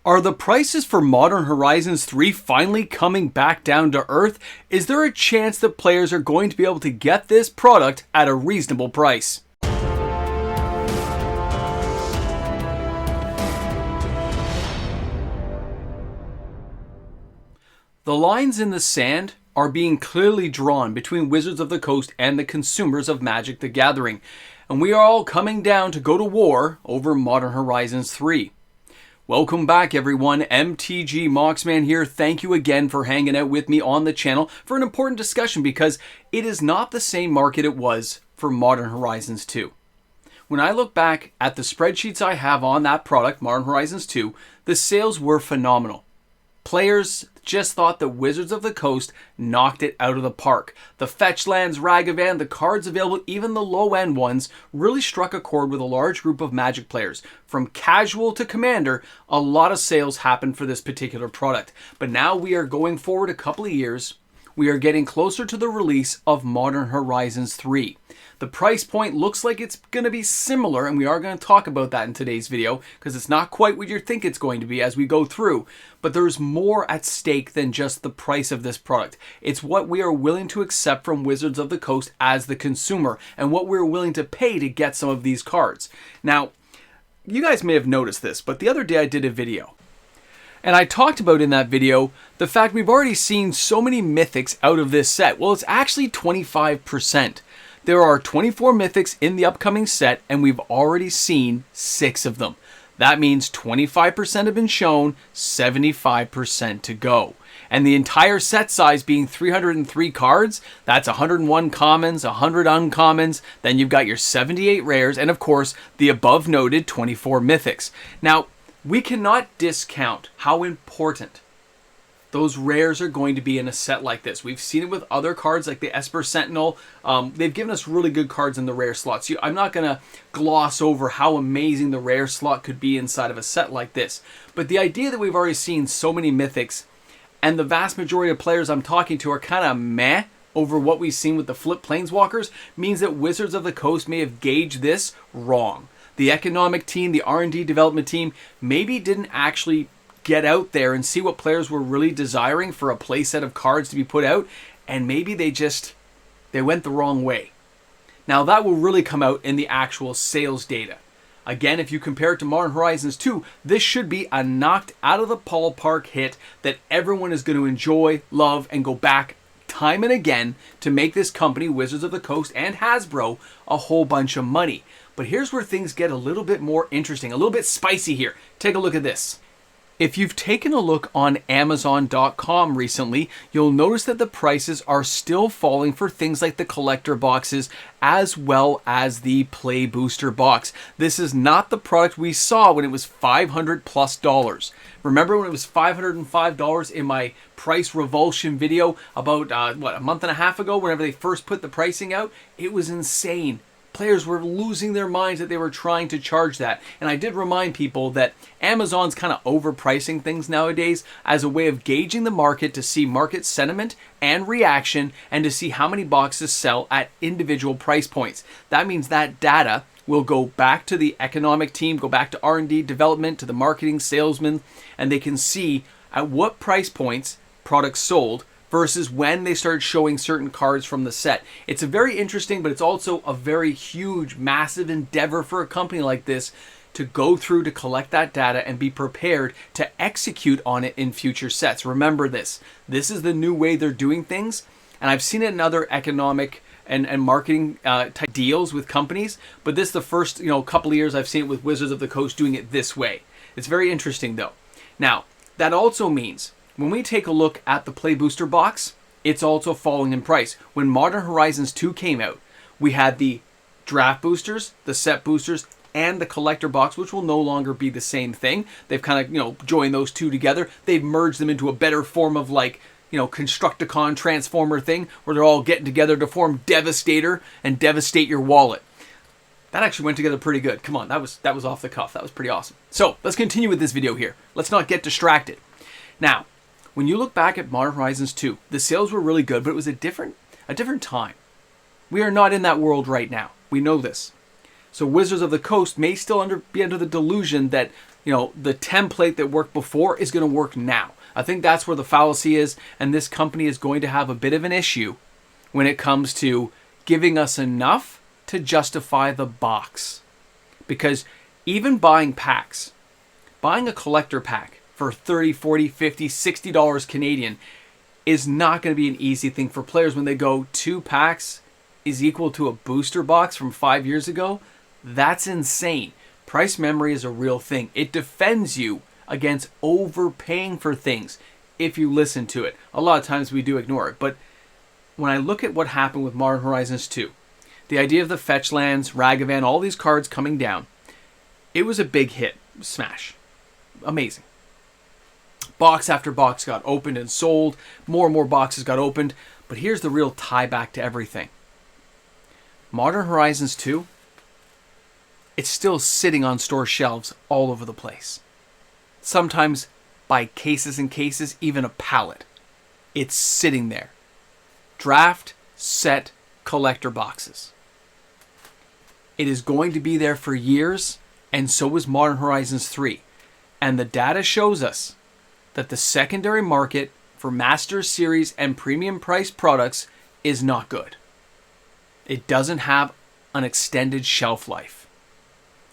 Are the prices for Modern Horizons 3 finally coming back down to earth? Is there a chance that players are going to be able to get this product at a reasonable price? The lines in the sand are being clearly drawn between Wizards of the Coast and the consumers of Magic the Gathering, and we are all coming down to go to war over Modern Horizons 3. Welcome back everyone, MTG Moxman here. Thank you again for hanging out with me on the channel for an important discussion because it is not the same market it was for Modern Horizons 2. When I look back at the spreadsheets I have on that product, Modern Horizons 2, the sales were phenomenal. Players just thought that Wizards of the Coast knocked it out of the park. The fetch lands, Ragavan, the cards available, even the low-end ones, really struck a chord with a large group of Magic players. From casual to commander, a lot of sales happened for this particular product. But now we are going forward a couple of years. We are getting closer to the release of Modern Horizons 3. The price point looks like it's going to be similar, and we are going to talk about that in today's video because it's not quite what you think it's going to be as we go through. But there's more at stake than just the price of this product. It's what we are willing to accept from Wizards of the Coast as the consumer and what we're willing to pay to get some of these cards. Now, you guys may have noticed this, but the other day I did a video. And I talked about in that video the fact we've already seen so many mythics out of this set. Well, it's actually 25%. There are 24 mythics in the upcoming set, and we've already seen 6 of them. That means 25% have been shown, 75% to go. And the entire set size being 303 cards, that's 101 commons, 100 uncommons, then you've got your 78 rares, and of course, the above noted 24 mythics. Now, we cannot discount how important those rares are going to be in a set like this. We've seen it with other cards like the Esper Sentinel. They've given us really good cards in the rare slots. I'm not going to gloss over how amazing the rare slot could be inside of a set like this. But the idea that we've already seen so many mythics and the vast majority of players I'm talking to are kind of meh over what we've seen with the flip planeswalkers means that Wizards of the Coast may have gauged this wrong. The economic team, the R&D development team, maybe didn't actually get out there and see what players were really desiring for a play set of cards to be put out, and maybe they went the wrong way. Now that will really come out in the actual sales data. Again, if you compare it to Modern Horizons 2, this should be a knocked out of the ballpark hit that everyone is going to enjoy, love, and go back time and again to make this company, Wizards of the Coast and Hasbro, a whole bunch of money. But here's where things get a little bit more interesting, a little bit spicy here. Take a look at this. If you've taken a look on Amazon.com recently, you'll notice that the prices are still falling for things like the collector boxes as well as the Play Booster box. This is not the product we saw when it was $500+. Remember when it was $505 in my price revulsion video about, a month and a half ago whenever they first put the pricing out? It was insane. Players were losing their minds that they were trying to charge that. And I did remind people that Amazon's kind of overpricing things nowadays as a way of gauging the market to see market sentiment and reaction and to see how many boxes sell at individual price points. That means that data will go back to the economic team, go back to R&D development, to the marketing salesmen, and they can see at what price points products sold versus when they started showing certain cards from the set. It's a very interesting, but it's also a very huge, massive endeavor for a company like this to go through to collect that data and be prepared to execute on it in future sets. Remember this. This is the new way they're doing things, and I've seen it in other economic and marketing type deals with companies, but this is the first couple of years I've seen it with Wizards of the Coast doing it this way. It's very interesting though. Now, that also means when we take a look at the Play Booster box, it's also falling in price. When Modern Horizons 2 came out, we had the draft boosters, the set boosters, and the collector box, which will no longer be the same thing. They've kind of, joined those two together. They've merged them into a better form of Constructicon Transformer thing, where they're all getting together to form Devastator and devastate your wallet. That actually went together pretty good. Come on, that was off the cuff. That was pretty awesome. So let's continue with this video here. Let's not get distracted. Now, when you look back at Modern Horizons 2, the sales were really good, but it was a different time. We are not in that world right now. We know this. So Wizards of the Coast may still be under the delusion that, the template that worked before is going to work now. I think that's where the fallacy is, and this company is going to have a bit of an issue when it comes to giving us enough to justify the box. Because even buying packs, buying a collector pack for $30, $40, $50, $60 Canadian is not going to be an easy thing for players when they go 2 packs is equal to a booster box from 5 years ago. That's insane. Price memory is a real thing. It defends you against overpaying for things if you listen to it. A lot of times we do ignore it, but when I look at what happened with Modern Horizons 2, the idea of the fetch lands, Ragavan, all these cards coming down, it was a big hit, smash. Amazing. Box after box got opened and sold, more and more boxes got opened, but here's the real tie back to everything. Modern Horizons 2, it's still sitting on store shelves all over the place. Sometimes by cases and cases, even a pallet. It's sitting there. Draft, set, collector boxes. It is going to be there for years, and so is Modern Horizons 3. And the data shows us that the secondary market for Master Series and premium priced products is not good. It doesn't have an extended shelf life.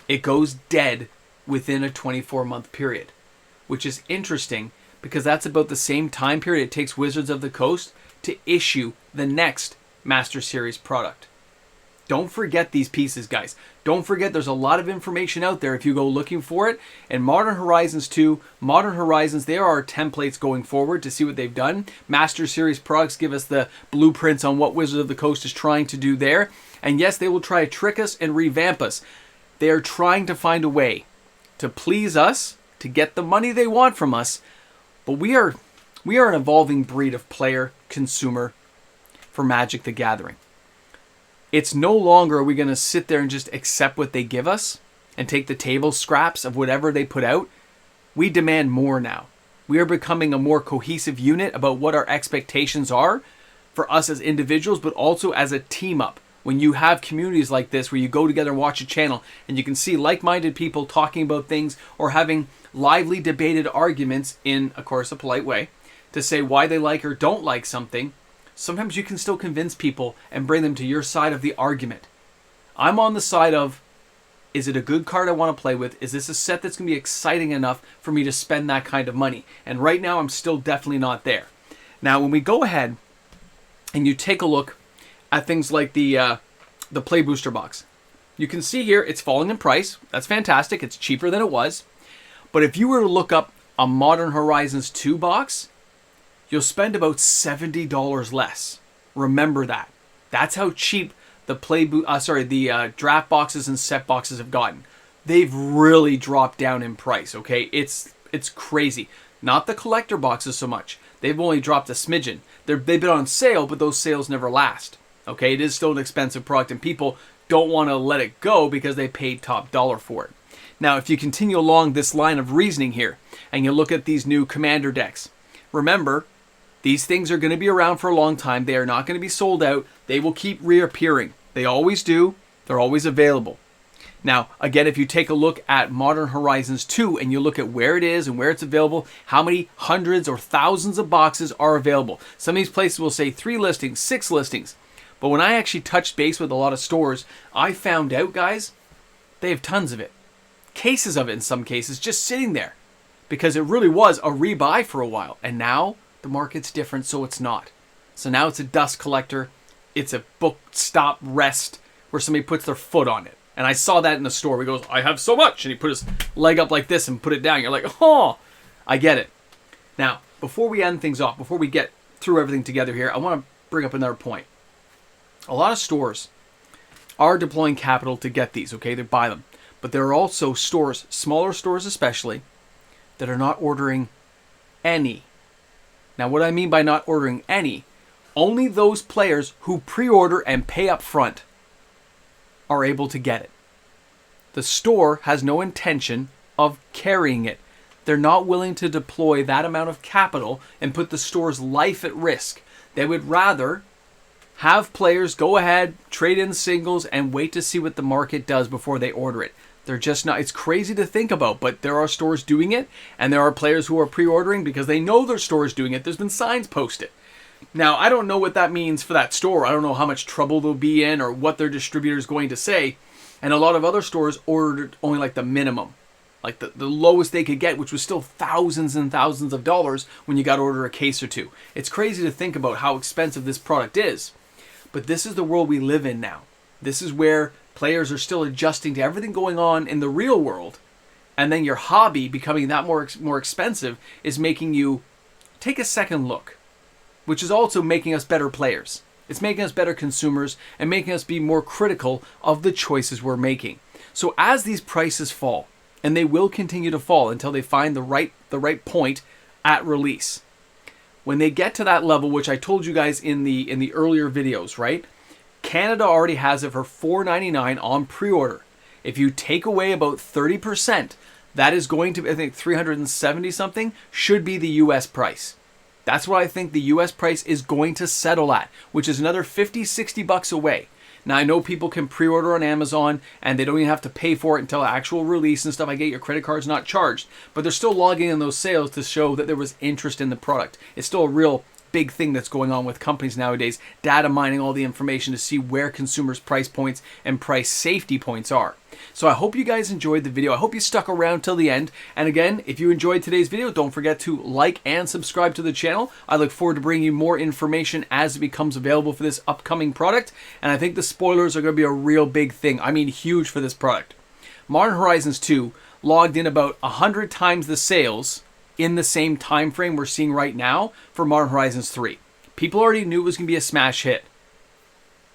It goes dead within a 24-month period, which is interesting because that's about the same time period it takes Wizards of the Coast to issue the next Master Series product. Don't forget these pieces, guys. Don't forget there's a lot of information out there if you go looking for it. And Modern Horizons 2, Modern Horizons, there are templates going forward to see what they've done. Master Series products give us the blueprints on what Wizards of the Coast is trying to do there. And yes, they will try to trick us and revamp us. They are trying to find a way to please us, to get the money they want from us. But we are an evolving breed of player, consumer for Magic the Gathering. It's no longer are we going to sit there and just accept what they give us and take the table scraps of whatever they put out. We demand more now. We are becoming a more cohesive unit about what our expectations are for us as individuals, but also as a team up. When you have communities like this where you go together and watch a channel and you can see like-minded people talking about things or having lively debated arguments in, of course, a polite way to say why they like or don't like something, sometimes you can still convince people and bring them to your side of the argument. I'm on the side of, is it a good card I want to play with? Is this a set that's going to be exciting enough for me to spend that kind of money? And right now, I'm still definitely not there. Now, when we go ahead and you take a look at things like the Play Booster Box, you can see here it's falling in price. That's fantastic. It's cheaper than it was. But if you were to look up a Modern Horizons 2 box, you'll spend about $70 less. Remember that. That's how cheap the draft boxes and set boxes have gotten. They've really dropped down in price, okay? It's crazy. Not the collector boxes so much. They've only dropped a smidgen. They've been on sale, but those sales never last. Okay, it is still an expensive product, and people don't want to let it go because they paid top dollar for it. Now, if you continue along this line of reasoning here, and you look at these new Commander decks, remember, these things are going to be around for a long time. They are not going to be sold out. They will keep reappearing. They always do. They're always available. Now, again, if you take a look at Modern Horizons 2 and you look at where it is and where it's available, how many hundreds or thousands of boxes are available. Some of these places will say 3 listings, 6 listings. But when I actually touched base with a lot of stores, I found out, guys, they have tons of it. Cases of it in some cases, just sitting there. Because it really was a rebuy for a while. And now the market's different, so it's not. So now it's a dust collector. It's a book stop rest where somebody puts their foot on it. And I saw that in the store. He goes, I have so much. And he put his leg up like this and put it down. You're like, oh, I get it. Now, before we end things off, before we get through everything together here, I want to bring up another point. A lot of stores are deploying capital to get these, okay? They buy them. But there are also stores, smaller stores especially, that are not ordering any. Now, what I mean by not ordering any, only those players who pre-order and pay up front are able to get it. The store has no intention of carrying it. They're not willing to deploy that amount of capital and put the store's life at risk. They would rather have players go ahead, trade in singles, and wait to see what the market does before they order it. They're just not. It's crazy to think about, but there are stores doing it, and there are players who are pre-ordering because they know their store is doing it. There's been signs posted. Now, I don't know what that means for that store. I don't know how much trouble they'll be in or what their distributor is going to say. And a lot of other stores ordered only like the minimum, like the lowest they could get, which was still thousands and thousands of dollars when you got to order a case or two. It's crazy to think about how expensive this product is. But this is the world we live in now. This is where players are still adjusting to everything going on in the real world. And then your hobby becoming that more expensive is making you take a second look, which is also making us better players. It's making us better consumers and making us be more critical of the choices we're making. So as these prices fall, and they will continue to fall until they find the right point at release. When they get to that level, which I told you guys in the earlier videos, right? Canada already has it for $4.99 on pre-order. If you take away about 30%, that is going to be, I think, 370 something should be the US price. That's what I think the US price is going to settle at, which is another 50, 60 bucks away. Now, I know people can pre-order on Amazon and they don't even have to pay for it until actual release and stuff. I get your credit card's not charged, but they're still logging in those sales to show that there was interest in the product. It's still a real big thing that's going on with companies nowadays, data mining all the information to see where consumers' price points and price safety points are. So I hope you guys enjoyed the video. I hope you stuck around till the end. And again, if you enjoyed today's video, don't forget to like and subscribe to the channel. I look forward to bringing you more information as it becomes available for this upcoming product. And I think the spoilers are going to be a real big thing. I mean, huge for this product. Modern Horizons 2 logged in about 100 times the sales in the same time frame we're seeing right now for Modern Horizons 3. People already knew it was going to be a smash hit.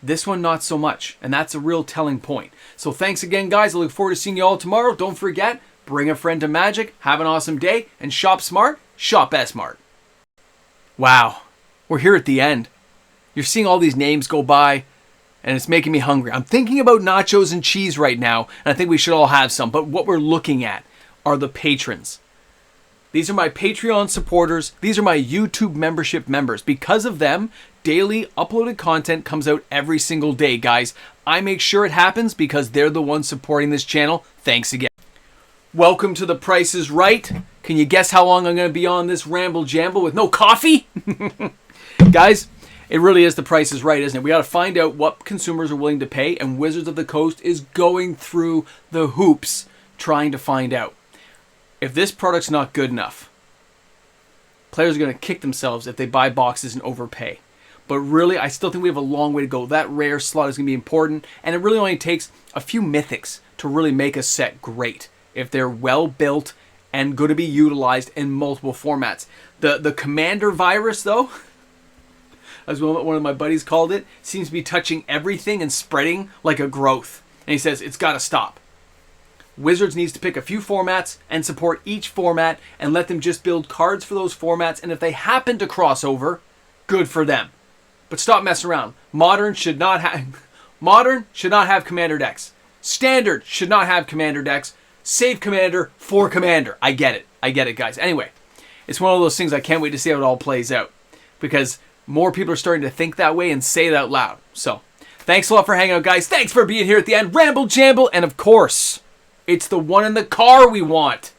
This one, not so much. And that's a real telling point. So thanks again, guys. I look forward to seeing you all tomorrow. Don't forget, bring a friend to Magic. Have an awesome day. And shop smart. Shop S-Mart. Wow. We're here at the end. You're seeing all these names go by, and it's making me hungry. I'm thinking about nachos and cheese right now, and I think we should all have some. But what we're looking at are the patrons. These are my Patreon supporters. These are my YouTube membership members. Because of them, daily uploaded content comes out every single day, guys. I make sure it happens because they're the ones supporting this channel. Thanks again. Welcome to The Price is Right. Can you guess how long I'm going to be on this ramble jamble with no coffee? Guys, it really is The Price is Right, isn't it? We got to find out what consumers are willing to pay, and Wizards of the Coast is going through the hoops trying to find out. If this product's not good enough, players are going to kick themselves if they buy boxes and overpay. But really, I still think we have a long way to go. That rare slot is going to be important, and it really only takes a few mythics to really make a set great if they're well built and going to be utilized in multiple formats. The Commander virus, though, as one of my buddies called it, seems to be touching everything and spreading like a growth. And he says it's got to stop. Wizards needs to pick a few formats and support each format and let them just build cards for those formats. And if they happen to cross over, good for them. But stop messing around. Modern should not have Commander decks. Standard should not have Commander decks. Save Commander for Commander. I get it, guys. Anyway, it's one of those things I can't wait to see how it all plays out, because more people are starting to think that way and say it out loud. So, thanks a lot for hanging out, guys. Thanks for being here at the end. Ramble, jamble, and of course, it's the one in the car we want.